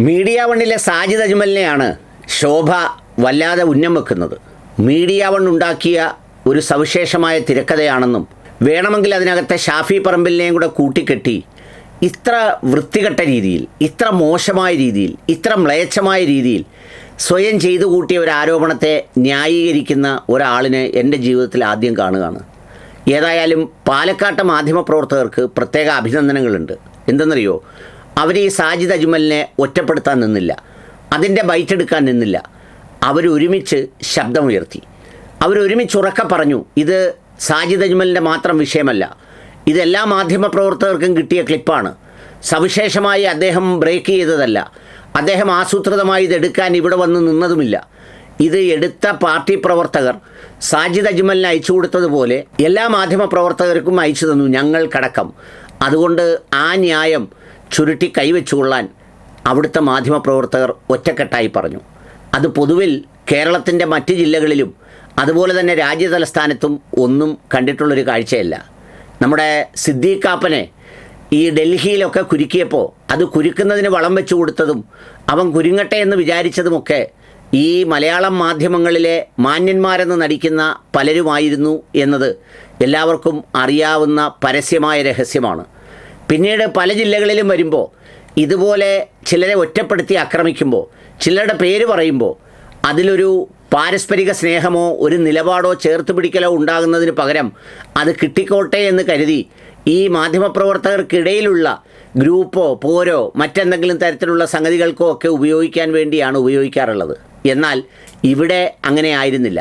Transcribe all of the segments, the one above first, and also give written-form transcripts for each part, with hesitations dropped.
Media വണ്ണിലെ സാജിദ് അജ്മലിനെയാണ് ശോഭ വല്ലാതെ ഉന്നം വെക്കുന്നത്. മീഡിയ വൺ ഉണ്ടാക്കിയ ഒരു സവിശേഷമായ തിരക്കഥയാണെന്നും വേണമെങ്കിൽ അതിനകത്തെ ഷാഫി പറമ്പിലിനെയും കൂടെ കൂട്ടിക്കെട്ടി ഇത്ര വൃത്തികെട്ട രീതിയിൽ, ഇത്ര മോശമായ രീതിയിൽ, ഇത്ര മ്ലേച്ഛമായ രീതിയിൽ സ്വയം ചെയ്തു കൂട്ടിയ ഒരു ആരോപണത്തെ ന്യായീകരിക്കുന്ന ഒരാളിനെ എൻ്റെ ജീവിതത്തിൽ ആദ്യം കാണുകയാണ്. ഏതായാലും പാലക്കാട്ടെ മാധ്യമപ്രവർത്തകർക്ക് പ്രത്യേക അഭിനന്ദനങ്ങളുണ്ട്. എന്തെന്നറിയോ, അവർ ഈ സാജിദ് അജ്മലിനെ ഒറ്റപ്പെടുത്താൻ നിന്നില്ല, അതിൻ്റെ ബൈറ്റെടുക്കാൻ നിന്നില്ല. അവരൊരുമിച്ച് ശബ്ദമുയർത്തി, അവരൊരുമിച്ച് ഉറക്കെ പറഞ്ഞു, ഇത് സാജിദ് അജ്മലിൻ്റെ മാത്രം വിഷയമല്ല, ഇതെല്ലാ മാധ്യമപ്രവർത്തകർക്കും കിട്ടിയ ക്ലിപ്പാണ്. സവിശേഷമായി അദ്ദേഹം ബ്രേക്ക് ചെയ്തതല്ല, അദ്ദേഹം ആസൂത്രിതമായി ഇതെടുക്കാൻ ഇവിടെ വന്ന് നിന്നതുമില്ല. ഇത് എടുത്ത പാർട്ടി പ്രവർത്തകർ സാജിദ് അജ്മലിന് അയച്ചു കൊടുത്തതുപോലെ എല്ലാ മാധ്യമപ്രവർത്തകർക്കും അയച്ചു തന്നു, ഞങ്ങൾക്കടക്കം. അതുകൊണ്ട് ആ ന്യായം ചുരുട്ടി കൈവച്ചുകൊള്ളാൻ അവിടുത്തെ മാധ്യമപ്രവർത്തകർ ഒറ്റക്കെട്ടായി പറഞ്ഞു. അത് പൊതുവിൽ കേരളത്തിൻ്റെ മറ്റ് ജില്ലകളിലും അതുപോലെ തന്നെ രാജ്യതലസ്ഥാനത്തും ഒന്നും കണ്ടിട്ടുള്ളൊരു കാഴ്ചയല്ല. നമ്മുടെ സിദ്ദീഖാപ്പനെ ഈ ഡൽഹിയിലൊക്കെ കുരുക്കിയപ്പോൾ അത് കുരുക്കുന്നതിന് വളം വെച്ചു കൊടുത്തതും അവൻ കുരുങ്ങട്ടെ എന്ന് വിചാരിച്ചതുമൊക്കെ ഈ മലയാളം മാധ്യമങ്ങളിലെ മാന്യന്മാരെന്ന് നടിക്കുന്ന പലരുമായിരുന്നു എന്നത് എല്ലാവർക്കും അറിയാവുന്ന പരസ്യമായ രഹസ്യമാണ്. പിന്നീട് പല ജില്ലകളിലും വരുമ്പോൾ ഇതുപോലെ ചിലരെ ഒറ്റപ്പെടുത്തി ആക്രമിക്കുമ്പോൾ, ചിലരുടെ പേര് പറയുമ്പോൾ അതിലൊരു പാരസ്പരിക സ്നേഹമോ ഒരു നിലപാടോ ചേർത്ത് പിടിക്കലോ ഉണ്ടാകുന്നതിന് പകരം അത് കിട്ടിക്കോട്ടെ എന്ന് കരുതി ഈ മാധ്യമപ്രവർത്തകർക്കിടയിലുള്ള ഗ്രൂപ്പോ പോരോ മറ്റെന്തെങ്കിലും തരത്തിലുള്ള സംഗതികൾക്കോ ഒക്കെ ഉപയോഗിക്കാൻ വേണ്ടിയാണ് ഉപയോഗിക്കാറുള്ളത്. എന്നാൽ ഇവിടെ അങ്ങനെ ആയിരുന്നില്ല.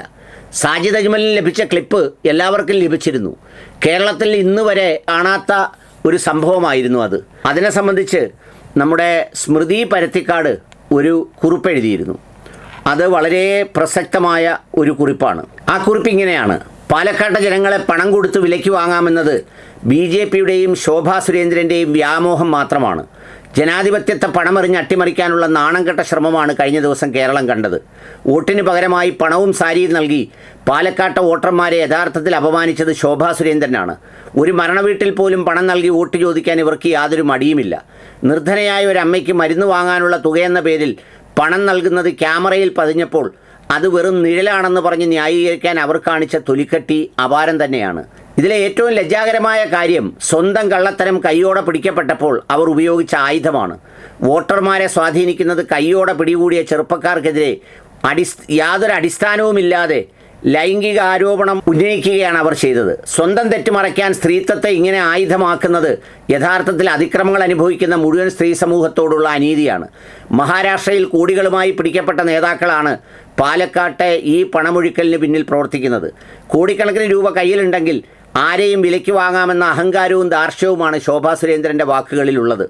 സാജിദ് അജ്മലിന് ലഭിച്ച ക്ലിപ്പ് എല്ലാവർക്കും ലഭിച്ചിരുന്നു. കേരളത്തിൽ ഇന്ന് വരെ കാണാത്ത ഒരു സംഭവമായിരുന്നു അത്. അതിനെ സംബന്ധിച്ച് നമ്മുടെ സ്മൃതി പരത്തിക്കാട് ഒരു കുറിപ്പ് എഴുതിയിരുന്നു. അത് വളരെ പ്രസക്തമായ ഒരു കുറിപ്പാണ്. ആ കുറിപ്പ് ഇങ്ങനെയാണ്: പാലക്കാട്ടെ ജനങ്ങളെ പണം കൊടുത്ത് വിലയ്ക്ക് വാങ്ങാമെന്നത് BJPയുടെയും ശോഭാ സുരേന്ദ്രൻ്റെയും വ്യാമോഹം മാത്രമാണ്. ജനാധിപത്യത്തെ പണമെറിഞ്ഞ് അട്ടിമറിക്കാനുള്ള നാണംകെട്ട ശ്രമമാണ് കഴിഞ്ഞ ദിവസം കേരളം കണ്ടത്. വോട്ടിന് പകരമായി പണവും സാരിയും നൽകി പാലക്കാട്ടെ വോട്ടർമാരെ യഥാർത്ഥത്തിൽ അപമാനിച്ചത് ശോഭാ സുരേന്ദ്രനാണ്. ഒരു മരണവീട്ടിൽ പോലും പണം നൽകി വോട്ട് ചോദിക്കാൻ ഇവർക്ക് യാതൊരു മടിയുമില്ല. നിർധനയായ ഒരു അമ്മയ്ക്ക് മരുന്ന് വാങ്ങാനുള്ള തുകയെന്ന പേരിൽ പണം നൽകുന്നത് ക്യാമറയിൽ പതിഞ്ഞപ്പോൾ അത് വെറും നിഴലാണെന്ന് പറഞ്ഞ് ന്യായീകരിക്കാൻ അവർ കാണിച്ച തൊലിക്കട്ടി അപാരം തന്നെയാണ്. ഇതിലെ ഏറ്റവും ലജ്ജാകരമായ കാര്യം, സ്വന്തം കള്ളത്തരം കയ്യോടെ പിടിക്കപ്പെട്ടപ്പോൾ അവർ ഉപയോഗിച്ച ആയുധമാണ്. വോട്ടർമാരെ സ്വാധീനിക്കുന്നത് കയ്യോടെ പിടികൂടിയ ചെറുപ്പക്കാർക്കെതിരെ യാതൊരു അടിസ്ഥാനവുമില്ലാതെ ലൈംഗിക ആരോപണം ഉന്നയിക്കുകയാണ് അവർ ചെയ്തത്. സ്വന്തം തെറ്റ് മറയ്ക്കാൻ സ്ത്രീത്വത്തെ ഇങ്ങനെ ആയുധമാക്കുന്നത് യഥാർത്ഥത്തിൽ അതിക്രമങ്ങൾ അനുഭവിക്കുന്ന മുഴുവൻ സ്ത്രീ സമൂഹത്തോടുള്ള അനീതിയാണ്. മഹാരാഷ്ട്രയിൽ കോടികളുമായി പിടിക്കപ്പെട്ട നേതാക്കളാണ് പാലക്കാട്ടെ ഈ പണമൊഴുക്കലിന് പിന്നിൽ പ്രവർത്തിക്കുന്നത്. കോടിക്കണക്കിന് രൂപ കയ്യിലുണ്ടെങ്കിൽ ആരെയും വിലയ്ക്ക് വാങ്ങാമെന്ന അഹങ്കാരവും ധാർഷ്ട്യവുമാണ് ശോഭാ സുരേന്ദ്രൻ്റെ വാക്കുകളിലുള്ളത്.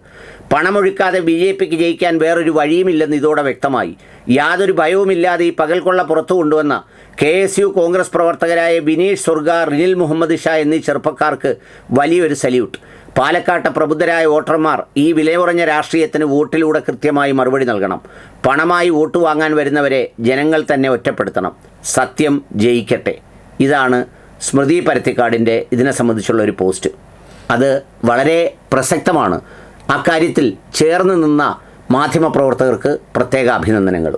പണമൊഴുക്കാതെ BJPക്ക് ജയിക്കാൻ വേറൊരു വഴിയുമില്ലെന്ന് ഇതോടെ വ്യക്തമായി. യാതൊരു ഭയവുമില്ലാതെ ഈ പകൽക്കൊള്ള പുറത്തു കൊണ്ടുവന്ന KSU കോൺഗ്രസ് പ്രവർത്തകരായ ബിനീഷ് സുർഗ, റിനിൽ മുഹമ്മദ് ഷാ എന്നീ ചെറുപ്പക്കാർക്ക് വലിയൊരു സല്യൂട്ട്. പാലക്കാട്ടെ പ്രബുദ്ധരായ വോട്ടർമാർ ഈ വിലയുറഞ്ഞ രാഷ്ട്രീയത്തിന് വോട്ടിലൂടെ കൃത്യമായി മറുപടി നൽകണം. പണമായി വോട്ട് വാങ്ങാൻ വരുന്നവരെ ജനങ്ങൾ തന്നെ ഒറ്റപ്പെടുത്തണം. സത്യം ജയിക്കട്ടെ. ഇതാണ് സ്മൃതി പരത്തിക്കാടിൻ്റെ ഇതിനെ സംബന്ധിച്ചുള്ള ഒരു പോസ്റ്റ്. അത് വളരെ പ്രസക്തമാണ്. അക്കാര്യത്തിൽ ചേർന്ന് നിന്ന മാധ്യമപ്രവർത്തകർക്ക് പ്രത്യേക അഭിനന്ദനങ്ങൾ.